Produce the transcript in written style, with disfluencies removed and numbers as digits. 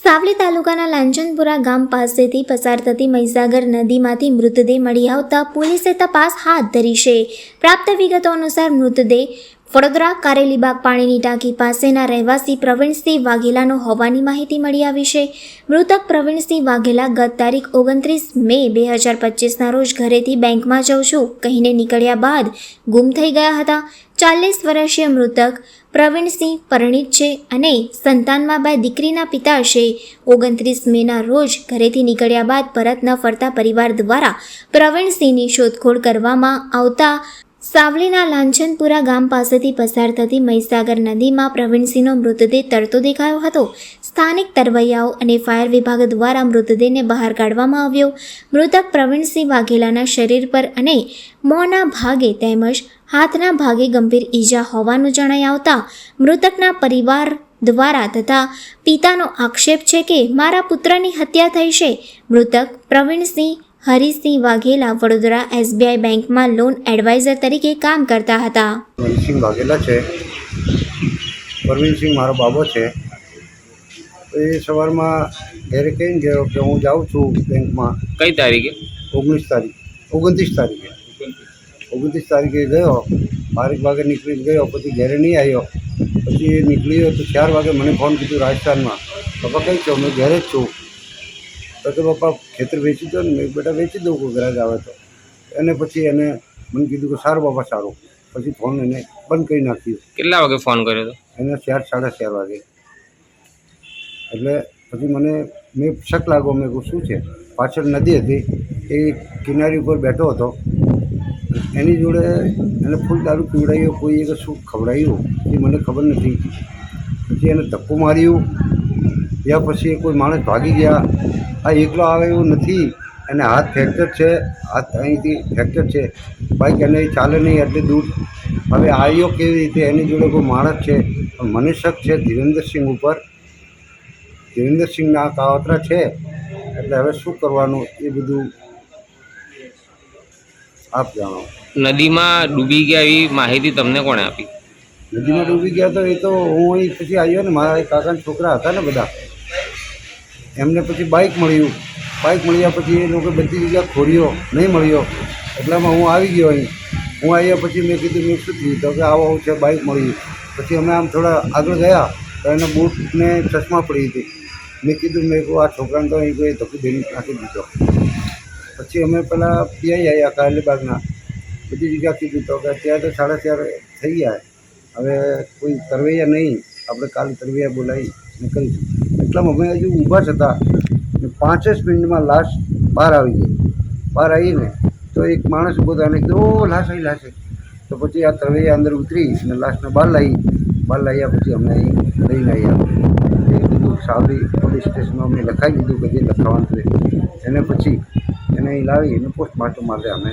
સાવલી તાલુકાના લાંચનપુરા ગામ પાસેથી પસાર થતી મહીસાગર નદીમાંથી મૃતદેહ મળી આવતા પોલીસે તપાસ હાથ ધરી છે. પ્રાપ્ત વિગતો અનુસાર મૃતદેહ વડોદરા કારેલીબાગ પાણીની ટાંકી પાસેના રહેવાસી પ્રવીણસિંહ વાઘેલાનો હોવાની માહિતી મળી આવી છે. મૃતક પ્રવીણસિંહ વાઘેલા ગત તારીખ 29 મે 2025ના રોજ ઘરેથી બેંકમાં જાઉં છું કહીને નીકળ્યા બાદ ગુમ થઈ ગયા હતા. 40 વર્ષીય મૃતક પ્રવીણસિંહ પરિણીત છે અને સંતાનમાં 2 દીકરીના પિતા છે. 29 મેના રોજ ઘરેથી નીકળ્યા બાદ પરત ન ફરતા પરિવાર દ્વારા પ્રવીણસિંહની શોધખોળ કરવામાં આવતા સાવલીના લાંચનપુરા ગામ પાસેથી પસાર થતી મહીસાગર નદીમાં પ્રવીણસિંહનો મૃતદેહ તરતો દેખાયો હતો. સ્થાનિક તરવૈયાઓ અને ફાયર વિભાગ દ્વારા મૃતદેહને બહાર કાઢવામાં આવ્યો. મૃતક પ્રવીણસિંહ વાઘેલાના શરીર પર અને મોંના ભાગે તેમજ હાથના ભાગે ગંભીર ઈજા હોવાનું જણાઈ આવતા મૃતકના પરિવાર દ્વારા તથા પિતાનો આક્ષેપ છે કે મારા પુત્રની હત્યા થઈ છે. મૃતક પ્રવીણસિંહ હરિસિંહ વાઘેલા વડોદરા SBI બેંકમાં લોન એડવાઇઝર તરીકે કામ કરતા હતા. પ્રવીણસિંહ વાઘેલા છે. પ્રવીણસિંહ મારો બાબો છે. એ સવારમાં ઘરે કહીને ગયો કે હું જાઉં છું બેંકમાં. કઈ તારીખે? 29 તારીખે ગયો. 12 વાગે નીકળી ગયો, પછી ઘરે નહીં આવ્યો. પછી નીકળ્યો તો 4 વાગે મને ફોન કીધું રાજસ્થાનમાં. પપ્પા કઈ છો? મેં ઘરે જ છું. તો કે પપ્પા ખેતર વેચી દો ને. મેં બેટા વેચી દઉં કોઈ ગ્રાહક આવે તો. એને પછી એને મને કીધું કે સારું બાપા સારું. પછી ફોન એને બંધ કરી નાખ્યો. કેટલા વાગે ફોન કર્યો હતો? એને 4 સાડા 4 વાગે. એટલે પછી મેં શક લાગ્યો. મેં કહું શું છે? પાછળ નદી હતી, એ કિનારી ઉપર બેઠો હતો. એની જોડે એને ફૂલ દારૂ પીવડાવ્યો, કોઈ એક શું ખવડાવ્યું એ મને ખબર નથી. પછી એને ધક્કો માર્યું, યા પછી કોઈ માણસ ભાગી ગયા. આ એકલો આવે એવું નથી. એને હાથ ફ્રેક્ચર છે, હાથ અહીંથી ફ્રેક્ચર છે. બાઈક એને ચાલે નહીં એટલે દૂર. હવે આવ્યો કેવી રીતે? એની જોડે કોઈ માણસ છે. પણ મને શક છે ધીરેન્દ્રસિંહ ઉપર. ધીરેન્દ્રસિંહના કાવતરા છે. એટલે હવે શું કરવાનું એ બધું આપ જાણો. નદીમાં ડૂબી ગયા એવી માહિતી તમને કોણે આપી? નદીમાં ડૂબી ગયા તો એ તો હું અહીં પછી આવ્યો ને, મારા કાકાના છોકરા હતા ને બધા, એમને પછી બાઇક મળ્યું. બાઇક મળ્યા પછી એ લોકો બધી જગ્યા ખોર્યો, નહીં મળ્યો. એટલામાં હું આવી ગયો અહીં. હું આવ્યા પછી મેં કીધું મેં શું થયું? તો કે આવું છે, બાઇક મળ્યું. પછી અમે આમ થોડા આગળ ગયા તો એને બૂટને ચશ્મા પડી હતી. મેં કીધું મેં કહું આ છોકરાને તો અહીં કોઈ ધક્કો દઈને નાખી દીધો. પછી અમે પેલા PI આવ્યા કારેલીબાગના, બધી જગ્યા કીધું તો કે અત્યારે તો 4:30 થઈ ગયા. હવે કોઈ તરવૈયા નહીં, આપણે કાલે તરવૈયા બોલાવી ને કરીશું. એટલામાં અમે હજુ ઊભા જ હતા ને 5 જ મિનિટમાં લાશ બહાર આવી ગઈ. બહાર આવીને તો એક માણસ ઊભો હતો, એને કીધું ઓ લાશ આવી. તો પછી આ તરવૈયા અંદર ઉતરી અને લાશને બહાર લાવ્યા. પછી અમે અહીં લઈને આવ્યા. એ બધું સાવલી પોલીસ સ્ટેશનમાં અમે લખાવી દીધું કે જે લખાવાનું છે એને. પછી એને અહીં લાવી અને પોસ્ટમોર્ટમ માટે અમે